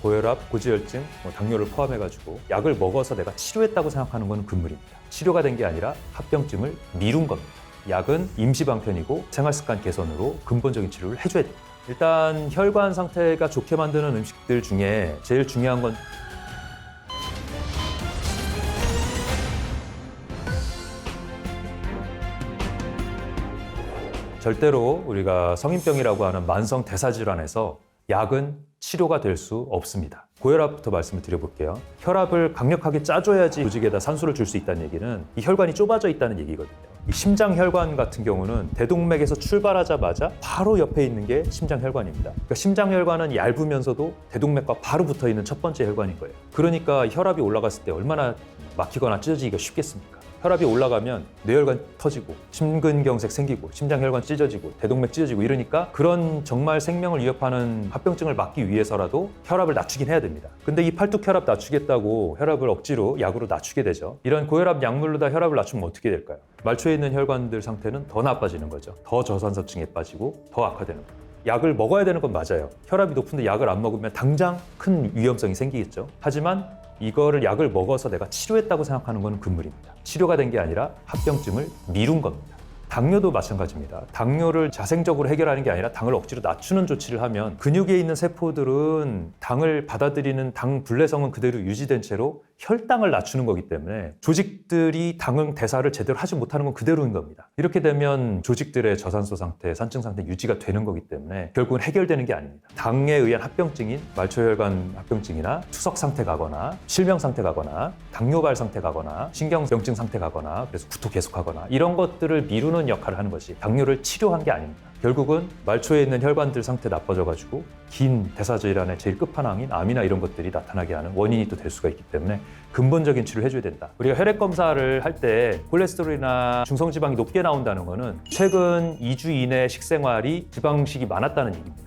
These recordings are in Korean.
고혈압, 고지혈증, 당뇨를 포함해가지고 약을 먹어서 내가 치료했다고 생각하는 건 금물입니다. 치료가 된 게 아니라 합병증을 미룬 겁니다. 약은 임시방편이고 생활습관 개선으로 근본적인 치료를 해줘야 됩니다. 일단 혈관 상태가 좋게 만드는 음식들 중에 제일 중요한 건 절대로 우리가 성인병이라고 하는 만성 대사질환에서 약은 치료가 될 수 없습니다. 고혈압부터 말씀을 드려볼게요. 혈압을 강력하게 짜줘야지 조직에다 산소를 줄 수 있다는 얘기는 이 혈관이 좁아져 있다는 얘기거든요. 이 심장혈관 같은 경우는 대동맥에서 출발하자마자 바로 옆에 있는 게 심장혈관입니다. 그러니까 심장혈관은 얇으면서도 대동맥과 바로 붙어있는 첫 번째 혈관인 거예요. 그러니까 혈압이 올라갔을 때 얼마나 막히거나 찢어지기가 쉽겠습니까? 혈압이 올라가면 뇌혈관 터지고 심근경색 생기고 심장혈관 찢어지고 대동맥 찢어지고 이러니까 그런 정말 생명을 위협하는 합병증을 막기 위해서라도 혈압을 낮추긴 해야 됩니다. 근데 이 팔뚝혈압 낮추겠다고 혈압을 억지로 약으로 낮추게 되죠. 이런 고혈압 약물로 다 혈압을 낮추면 어떻게 될까요? 말초에 있는 혈관들 상태는 더 나빠지는 거죠. 더 저산소증에 빠지고 더 악화되는 거예요. 약을 먹어야 되는 건 맞아요. 혈압이 높은데 약을 안 먹으면 당장 큰 위험성이 생기겠죠. 하지만 이거를 약을 먹어서 내가 치료했다고 생각하는 건 금물입니다. 치료가 된 게 아니라 합병증을 미룬 겁니다. 당뇨도 마찬가지입니다. 당뇨를 자생적으로 해결하는 게 아니라 당을 억지로 낮추는 조치를 하면 근육에 있는 세포들은 당을 받아들이는 당 분래성은 그대로 유지된 채로 혈당을 낮추는 거기 때문에 조직들이 당을 대사를 제대로 하지 못하는 건 그대로인 겁니다. 이렇게 되면 조직들의 저산소 상태, 산증 상태 유지가 되는 거기 때문에 결국은 해결되는 게 아닙니다. 당에 의한 합병증인 말초혈관 합병증이나 투석 상태 가거나 실명 상태 가거나 당뇨발 상태 가거나 신경병증 상태 가거나 그래서 구토 계속하거나 이런 것들을 미루는 역할을 하는 것이 당뇨를 치료한 게 아닙니다. 결국은 말초에 있는 혈관들 상태 나빠져가지고 긴 대사질환의 제일 끝판왕인 암이나 이런 것들이 나타나게 하는 원인이 또 될 수가 있기 때문에 근본적인 치료를 해줘야 된다. 우리가 혈액 검사를 할 때 콜레스테롤이나 중성지방이 높게 나온다는 거는 최근 2주 이내 식생활이 지방식이 많았다는 얘기입니다.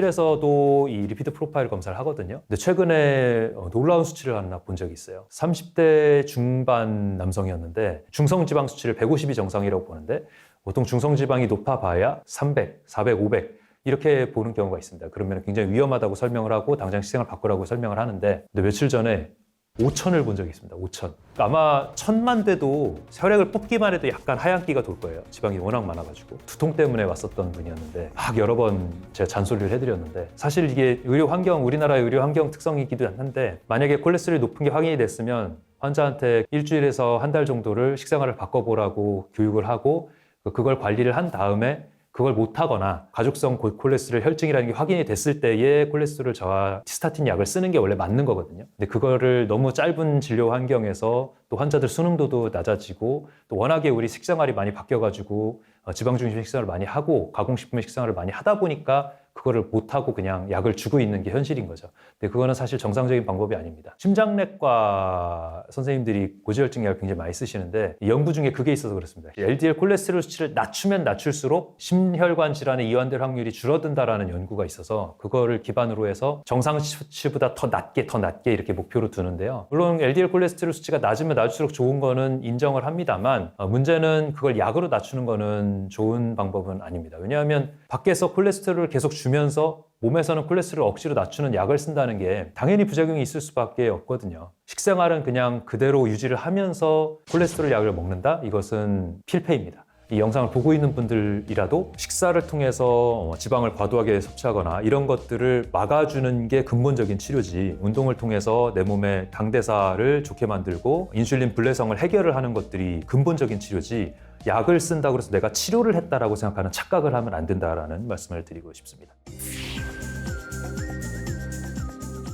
응급실에서도 이 리피드 프로파일 검사를 하거든요. 근데 최근에 놀라운 수치를 하나 본 적이 있어요. 30대 중반 남성이었는데 중성지방 수치를 150이 정상이라고 보는데 보통 중성지방이 높아봐야 300, 400, 500 이렇게 보는 경우가 있습니다. 그러면 굉장히 위험하다고 설명을 하고 당장 식생활 바꾸라고 설명을 하는데 근데 며칠 전에 5천을 본 적이 있습니다. 5천. 아마 1000만 돼도 혈액을 뽑기만 해도 약간 하얀기가 돌 거예요. 지방이 워낙 많아가지고. 두통 때문에 왔었던 분이었는데 막 여러 번 제가 잔소리를 해드렸는데 사실 이게 의료 환경, 우리나라의 의료 환경 특성이기도 한데 만약에 콜레스테롤이 높은 게 확인이 됐으면 환자한테 일주일에서 한 달 정도를 식생활을 바꿔보라고 교육을 하고 그걸 관리를 한 다음에 그걸 못하거나 가족성 콜레스테롤 혈증이라는 게 확인이 됐을 때에 콜레스테롤 저하 스타틴 약을 쓰는 게 원래 맞는 거거든요. 근데 그거를 너무 짧은 진료 환경에서 또 환자들 수능도도 낮아지고 또 워낙에 우리 식생활이 많이 바뀌어가지고 지방 중심 식생활을 많이 하고 가공식품의 식생활을 많이 하다 보니까 그거를 못하고 그냥 약을 주고 있는 게 현실인 거죠. 근데 그거는 사실 정상적인 방법이 아닙니다. 심장내과 선생님들이 고지혈증 약을 굉장히 많이 쓰시는데 연구 중에 그게 있어서 그렇습니다. LDL 콜레스테롤 수치를 낮추면 낮출수록 심혈관 질환의 이완될 확률이 줄어든다라는 연구가 있어서 그거를 기반으로 해서 정상 수치보다 더 낮게 이렇게 목표로 두는데요. 물론 LDL 콜레스테롤 수치가 낮으면 낮을수록 좋은 거는 인정을 합니다만 문제는 그걸 약으로 낮추는 거는 좋은 방법은 아닙니다. 왜냐하면 밖에서 콜레스테롤을 계속 주면서 몸에서는 콜레스테롤을 억지로 낮추는 약을 쓴다는 게 당연히 부작용이 있을 수밖에 없거든요. 식생활은 그냥 그대로 유지를 하면서 콜레스테롤 약을 먹는다? 이것은 필패입니다. 이 영상을 보고 있는 분들이라도 식사를 통해서 지방을 과도하게 섭취하거나 이런 것들을 막아주는 게 근본적인 치료지 운동을 통해서 내 몸의 당대사를 좋게 만들고 인슐린 분래성을 해결을 하는 것들이 근본적인 치료지 약을 쓴다고 해서 내가 치료를 했다라고 생각하는 착각을 하면 안 된다라는 말씀을 드리고 싶습니다.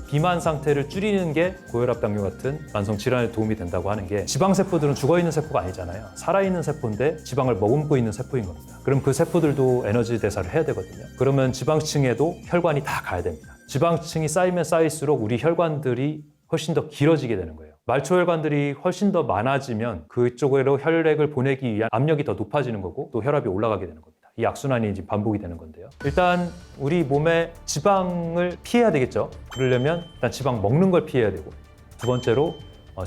비만 상태를 줄이는 게 고혈압, 당뇨 같은 만성 질환에 도움이 된다고 하는 게 지방세포들은 죽어있는 세포가 아니잖아요. 살아있는 세포인데 지방을 머금고 있는 세포인 겁니다. 그럼 그 세포들도 에너지 대사를 해야 되거든요. 그러면 지방층에도 혈관이 다 가야 됩니다. 지방층이 쌓이면 쌓일수록 우리 혈관들이 훨씬 더 길어지게 되는 거예요. 말초혈관들이 훨씬 더 많아지면 그쪽으로 혈액을 보내기 위한 압력이 더 높아지는 거고 또 혈압이 올라가게 되는 겁니다. 이 악순환이 이제 반복이 되는 건데요. 일단 우리 몸에 지방을 피해야 되겠죠. 그러려면 일단 지방 먹는 걸 피해야 되고 두 번째로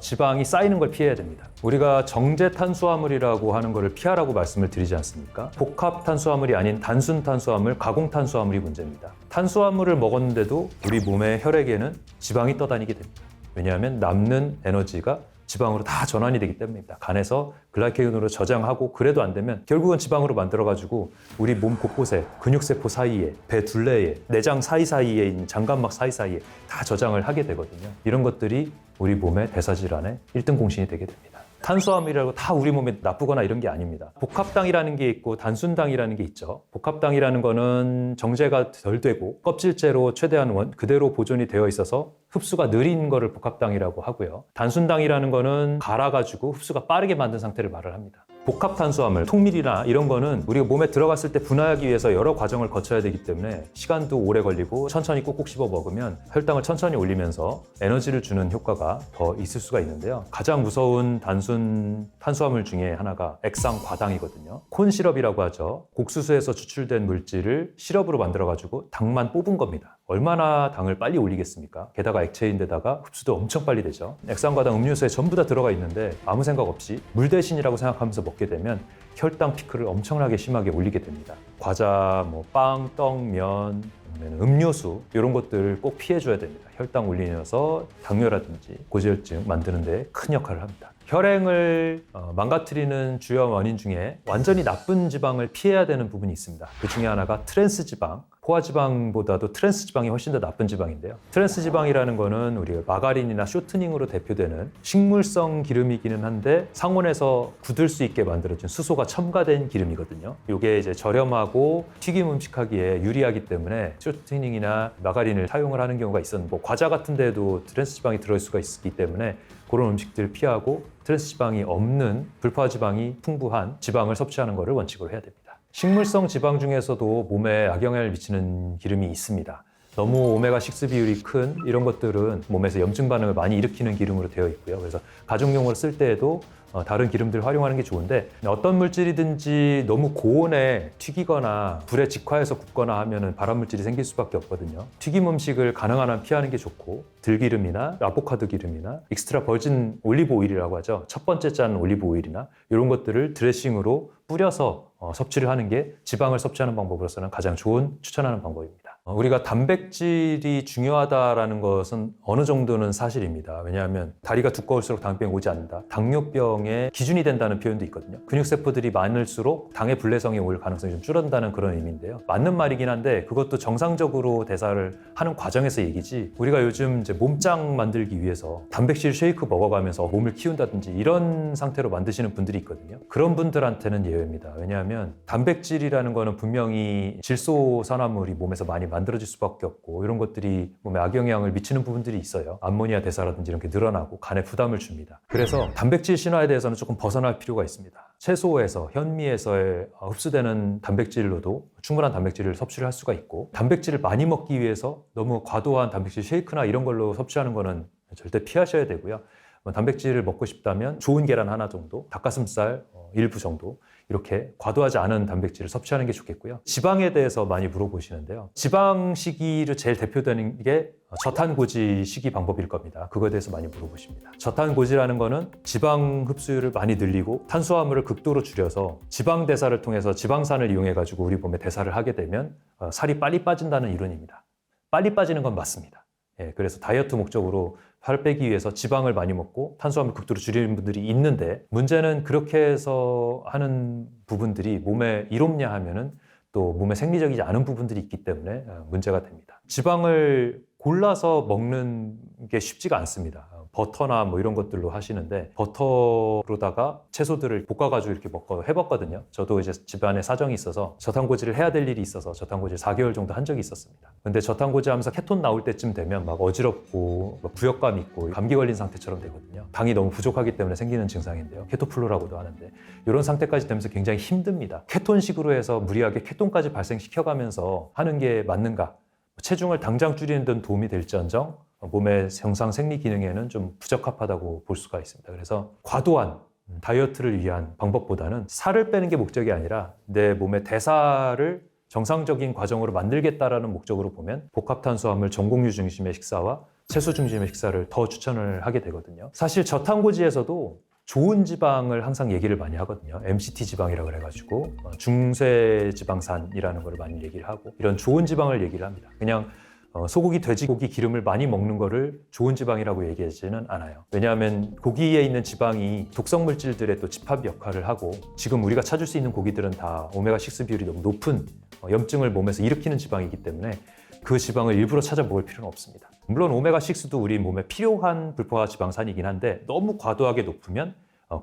지방이 쌓이는 걸 피해야 됩니다. 우리가 정제 탄수화물이라고 하는 것을 피하라고 말씀을 드리지 않습니까? 복합 탄수화물이 아닌 단순 탄수화물, 가공 탄수화물이 문제입니다. 탄수화물을 먹었는데도 우리 몸의 혈액에는 지방이 떠다니게 됩니다. 왜냐하면 남는 에너지가 지방으로 다 전환이 되기 때문입니다. 간에서 글라이코겐으로 저장하고 그래도 안 되면 결국은 지방으로 만들어가지고 우리 몸 곳곳에 근육세포 사이에, 배 둘레에, 내장 사이사이에 있는 장관막 사이사이에 다 저장을 하게 되거든요. 이런 것들이 우리 몸의 대사질환의 1등 공신이 되게 됩니다. 탄수화물이라고 다 우리 몸에 나쁘거나 이런 게 아닙니다. 복합당이라는 게 있고 단순당이라는 게 있죠. 복합당이라는 거는 정제가 덜 되고 껍질째로 최대한 그대로 보존이 되어 있어서 흡수가 느린 거를 복합당이라고 하고요. 단순당이라는 거는 갈아가지고 흡수가 빠르게 만든 상태를 말을 합니다. 복합탄수화물, 통밀이나 이런 거는 우리가 몸에 들어갔을 때 분해하기 위해서 여러 과정을 거쳐야 되기 때문에 시간도 오래 걸리고 천천히 꼭꼭 씹어 먹으면 혈당을 천천히 올리면서 에너지를 주는 효과가 더 있을 수가 있는데요. 가장 무서운 단순 탄수화물 중에 하나가 액상과당이거든요. 콘시럽이라고 하죠. 옥수수에서 추출된 물질을 시럽으로 만들어가지고 당만 뽑은 겁니다. 얼마나 당을 빨리 올리겠습니까? 게다가 액체인데다가 흡수도 엄청 빨리 되죠. 액상과당 음료수에 전부 다 들어가 있는데 아무 생각 없이 물 대신이라고 생각하면서 먹게 되면 혈당 피크를 엄청나게 심하게 올리게 됩니다. 과자, 빵, 떡, 면, 음료수 이런 것들을 꼭 피해줘야 됩니다. 혈당 올리면서 당뇨라든지 고지혈증 만드는 데 큰 역할을 합니다. 혈행을 망가뜨리는 주요 원인 중에 완전히 나쁜 지방을 피해야 되는 부분이 있습니다. 그 중에 하나가 트랜스지방, 포화지방보다도 트랜스지방이 훨씬 더 나쁜 지방인데요. 트랜스지방이라는 거는 우리가 마가린이나 쇼트닝으로 대표되는 식물성 기름이기는 한데 상온에서 굳을 수 있게 만들어진 수소가 첨가된 기름이거든요. 이게 이제 저렴하고 튀김 음식하기에 유리하기 때문에 쇼트닝이나 마가린을 사용을 하는 경우가 있었는데 과자 같은 데도 트랜스지방이 들어있을 수가 있기 때문에 그런 음식들을 피하고 트랜스지방이 없는 불포화지방이 풍부한 지방을 섭취하는 것을 원칙으로 해야 됩니다. 식물성 지방 중에서도 몸에 악영향을 미치는 기름이 있습니다. 너무 오메가6 비율이 큰 이런 것들은 몸에서 염증 반응을 많이 일으키는 기름으로 되어 있고요. 그래서 가정용으로 쓸 때에도 다른 기름들을 활용하는 게 좋은데 어떤 물질이든지 너무 고온에 튀기거나 불에 직화해서 굽거나 하면 발암물질이 생길 수밖에 없거든요. 튀김 음식을 가능한 한 피하는 게 좋고 들기름이나 아보카도 기름이나 익스트라 버진 올리브 오일이라고 하죠. 첫 번째 짠 올리브 오일이나 이런 것들을 드레싱으로 뿌려서 섭취를 하는 게 지방을 섭취하는 방법으로서는 가장 좋은 추천하는 방법입니다. 우리가 단백질이 중요하다는 것은 어느 정도는 사실입니다. 왜냐하면 다리가 두꺼울수록 당뇨병이 오지 않는다. 당뇨병의 기준이 된다는 표현도 있거든요. 근육세포들이 많을수록 당의 불내성이 올 가능성이 좀 줄어든다는 그런 의미인데요. 맞는 말이긴 한데 그것도 정상적으로 대사를 하는 과정에서 얘기지 우리가 요즘 이제 몸짱 만들기 위해서 단백질 쉐이크 먹어가면서 몸을 키운다든지 이런 상태로 만드시는 분들이 있거든요. 그런 분들한테는 예외입니다. 왜냐하면 단백질이라는 거는 분명히 질소산화물이 몸에서 많이 만들어질 수밖에 없고 이런 것들이 몸에 악영향을 미치는 부분들이 있어요. 암모니아 대사라든지 이런 게 늘어나고 간에 부담을 줍니다. 그래서 단백질 신화에 대해서는 조금 벗어날 필요가 있습니다. 채소에서, 현미에서 흡수되는 단백질로도 충분한 단백질을 섭취를 할 수가 있고 단백질을 많이 먹기 위해서 너무 과도한 단백질 쉐이크나 이런 걸로 섭취하는 거는 절대 피하셔야 되고요. 단백질을 먹고 싶다면 좋은 계란 하나 정도, 닭가슴살 일부 정도 이렇게 과도하지 않은 단백질을 섭취하는 게 좋겠고요. 지방에 대해서 많이 물어보시는데요. 지방 식이로 제일 대표되는 게 저탄고지 식이 방법일 겁니다. 그거에 대해서 많이 물어보십니다. 저탄고지라는 거는 지방 흡수율을 많이 늘리고 탄수화물을 극도로 줄여서 지방 대사를 통해서 지방산을 이용해가지고 우리 몸에 대사를 하게 되면 살이 빨리 빠진다는 이론입니다. 빨리 빠지는 건 맞습니다. 그래서 다이어트 목적으로 살 빼기 위해서 지방을 많이 먹고 탄수화물 극도로 줄이는 분들이 있는데 문제는 그렇게 해서 하는 부분들이 몸에 이롭냐 하면은 또 몸에 생리적이지 않은 부분들이 있기 때문에 문제가 됩니다. 지방을 골라서 먹는 게 쉽지가 않습니다. 버터나 이런 것들로 하시는데 버터로다가 채소들을 볶아가지고 이렇게 해봤거든요. 저도 이제 집안에 사정이 있어서 저탄고지를 해야 될 일이 있어서 저탄고지를 4개월 정도 한 적이 있었습니다. 근데 저탄고지 하면서 케톤 나올 때쯤 되면 막 어지럽고 부역감 있고 감기 걸린 상태처럼 되거든요. 당이 너무 부족하기 때문에 생기는 증상인데요. 케토플루라고도 하는데 이런 상태까지 되면서 굉장히 힘듭니다. 케톤식으로 해서 무리하게 케톤까지 발생시켜가면서 하는 게 맞는가? 체중을 당장 줄이는 데는 도움이 될지언정 몸의 정상 생리 기능에는 좀 부적합하다고 볼 수가 있습니다. 그래서 과도한 다이어트를 위한 방법보다는 살을 빼는 게 목적이 아니라 내 몸의 대사를 정상적인 과정으로 만들겠다라는 목적으로 보면 복합탄수화물 전곡류 중심의 식사와 채소 중심의 식사를 더 추천을 하게 되거든요. 사실 저탄고지에서도 좋은 지방을 항상 얘기를 많이 하거든요. MCT 지방이라고 그래가지고 중세 지방산이라는 걸 많이 얘기를 하고 이런 좋은 지방을 얘기를 합니다. 그냥 소고기, 돼지고기 기름을 많이 먹는 거를 좋은 지방이라고 얘기하지는 않아요. 왜냐하면 고기에 있는 지방이 독성 물질들의 또 집합 역할을 하고 지금 우리가 찾을 수 있는 고기들은 다 오메가6 비율이 너무 높은 염증을 몸에서 일으키는 지방이기 때문에 그 지방을 일부러 찾아 먹을 필요는 없습니다. 물론 오메가6도 우리 몸에 필요한 불포화 지방산이긴 한데 너무 과도하게 높으면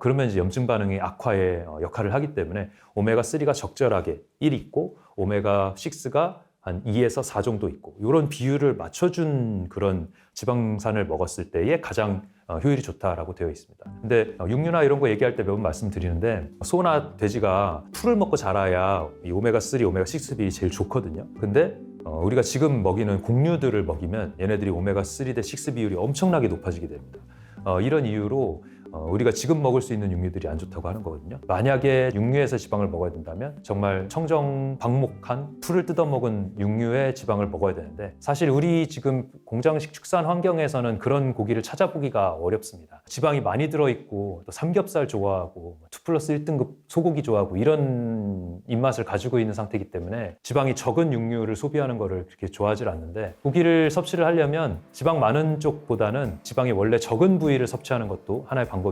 그러면 이제 염증 반응의 악화에 역할을 하기 때문에 오메가3가 적절하게 1 있고 오메가6가 한 2에서 4 정도 있고 이런 비율을 맞춰준 그런 지방산을 먹었을 때에 가장 효율이 좋다라고 되어 있습니다. 근데 육류나 이런 거 얘기할 때 몇 번 말씀드리는데 소나 돼지가 풀을 먹고 자라야 이 오메가3, 오메가6 비율이 제일 좋거든요. 근데 우리가 지금 먹이는 곡류들을 먹이면 얘네들이 오메가3 대 6 비율이 엄청나게 높아지게 됩니다. 이런 이유로 우리가 지금 먹을 수 있는 육류들이 안 좋다고 하는 거거든요. 만약에 육류에서 지방을 먹어야 된다면 정말 청정 방목한 풀을 뜯어먹은 육류의 지방을 먹어야 되는데 사실 우리 지금 공장식 축산 환경에서는 그런 고기를 찾아보기가 어렵습니다. 지방이 많이 들어있고 또 삼겹살 좋아하고 2+1 등급 소고기 좋아하고 이런 입맛을 가지고 있는 상태이기 때문에 지방이 적은 육류를 소비하는 거를 그렇게 좋아하지 않는데 고기를 섭취를 하려면 지방 많은 쪽보다는 지방이 원래 적은 부위를 섭취하는 것도 하나의 방법이고요.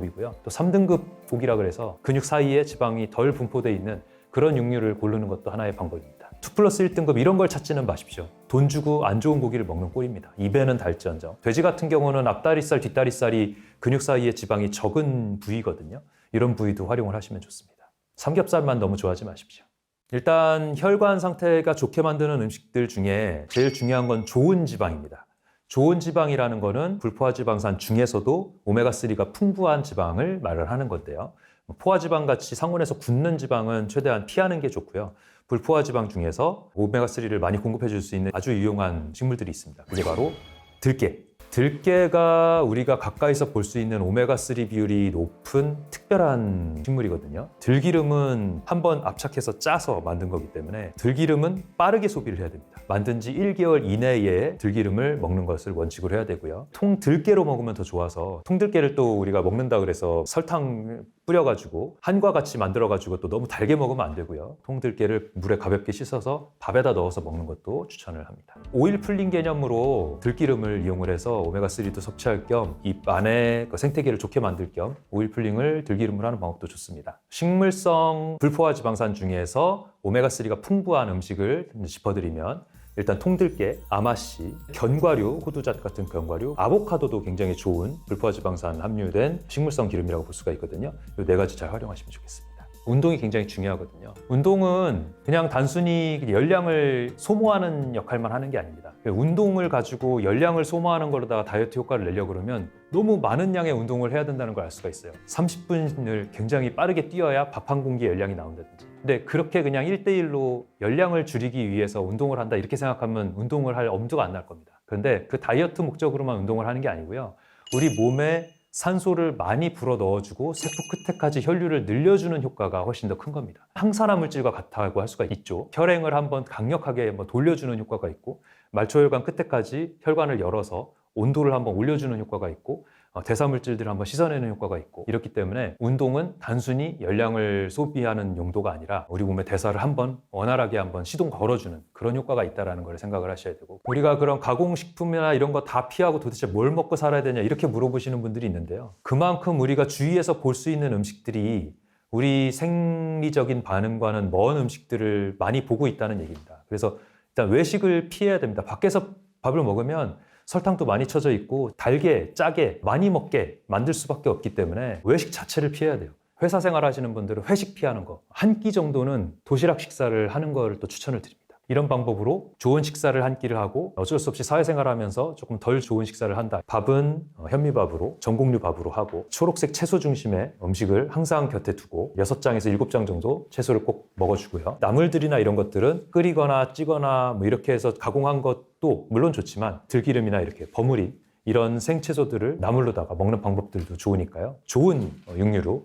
또 3등급 고기라 그래서 근육 사이에 지방이 덜 분포되어 있는 그런 육류를 고르는 것도 하나의 방법입니다. 2+1 등급 이런 걸 찾지는 마십시오. 돈 주고 안 좋은 고기를 먹는 꼴입니다. 입에는 달지언정. 돼지 같은 경우는 앞다리살, 뒷다리살이 근육 사이에 지방이 적은 부위거든요. 이런 부위도 활용을 하시면 좋습니다. 삼겹살만 너무 좋아하지 마십시오. 일단 혈관 상태가 좋게 만드는 음식들 중에 제일 중요한 건 좋은 지방입니다. 좋은 지방이라는 거는 불포화 지방산 중에서도 오메가3가 풍부한 지방을 말을 하는 건데요. 포화 지방 같이 상온에서 굳는 지방은 최대한 피하는 게 좋고요. 불포화 지방 중에서 오메가3를 많이 공급해 줄 수 있는 아주 유용한 식물들이 있습니다. 그게 바로 들깨. 들깨가 우리가 가까이서 볼 수 있는 오메가3 비율이 높은 특별한 식물이거든요. 들기름은 한번 압착해서 짜서 만든 거기 때문에 들기름은 빠르게 소비를 해야 됩니다. 만든 지 1개월 이내에 들기름을 먹는 것을 원칙으로 해야 되고요. 통들깨로 먹으면 더 좋아서 통들깨를 또 우리가 먹는다 그래서 설탕 뿌려가지고 한과 같이 만들어가지고 또 너무 달게 먹으면 안 되고요. 통들깨를 물에 가볍게 씻어서 밥에다 넣어서 먹는 것도 추천을 합니다. 오일 풀링 개념으로 들기름을 이용을 해서 오메가3도 섭취할 겸 입 안에 생태계를 좋게 만들 겸 오일 풀링을 들기름으로 하는 방법도 좋습니다. 식물성 불포화 지방산 중에서 오메가3가 풍부한 음식을 짚어드리면 일단 통들깨, 아마씨, 견과류, 호두잣 같은 견과류, 아보카도도 굉장히 좋은 불포화 지방산 함유된 식물성 기름이라고 볼 수가 있거든요. 이 4가지 잘 활용하시면 좋겠습니다. 운동이 굉장히 중요하거든요. 운동은 그냥 단순히 열량을 소모하는 역할만 하는 게 아닙니다. 운동을 가지고 열량을 소모하는 거로다가 다이어트 효과를 내려고 그러면 너무 많은 양의 운동을 해야 된다는 걸 알 수가 있어요. 30분을 굉장히 빠르게 뛰어야 밥 한 공기의 열량이 나온다든지. 근데 그렇게 그냥 1대1로 열량을 줄이기 위해서 운동을 한다 이렇게 생각하면 운동을 할 엄두가 안 날 겁니다. 그런데 그 다이어트 목적으로만 운동을 하는 게 아니고요. 우리 몸에 산소를 많이 불어 넣어주고 세포 끝에까지 혈류를 늘려주는 효과가 훨씬 더 큰 겁니다. 항산화 물질과 같다고 할 수가 있죠. 혈행을 한번 강력하게 돌려주는 효과가 있고 말초혈관 끝에까지 혈관을 열어서 온도를 한번 올려주는 효과가 있고 대사물질들을 한번 씻어내는 효과가 있고 이렇기 때문에 운동은 단순히 열량을 소비하는 용도가 아니라 우리 몸의 대사를 한번 원활하게 한번 시동 걸어주는 그런 효과가 있다는 걸 생각을 하셔야 되고 우리가 그런 가공식품이나 이런 거 다 피하고 도대체 뭘 먹고 살아야 되냐 이렇게 물어보시는 분들이 있는데요. 그만큼 우리가 주위에서 볼 수 있는 음식들이 우리 생리적인 반응과는 먼 음식들을 많이 보고 있다는 얘기입니다. 그래서 일단 외식을 피해야 됩니다. 밖에서 밥을 먹으면 설탕도 많이 쳐져 있고 달게, 짜게, 많이 먹게 만들 수밖에 없기 때문에 외식 자체를 피해야 돼요. 회사 생활 하시는 분들은 회식 피하는 거, 한 끼 정도는 도시락 식사를 하는 걸 또 추천을 드립니다. 이런 방법으로 좋은 식사를 한 끼를 하고 어쩔 수 없이 사회생활하면서 조금 덜 좋은 식사를 한다. 밥은 현미밥으로, 전곡류 밥으로 하고 초록색 채소 중심의 음식을 항상 곁에 두고 6장에서 7장 정도 채소를 꼭 먹어주고요. 나물들이나 이런 것들은 끓이거나 찌거나 이렇게 해서 가공한 것도 물론 좋지만 들기름이나 이렇게 버무린 이런 생채소들을 나물로다가 먹는 방법들도 좋으니까요. 좋은 육류로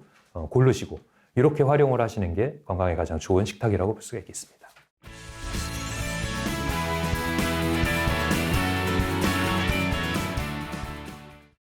고르시고 이렇게 활용을 하시는 게 건강에 가장 좋은 식탁이라고 볼 수가 있겠습니다.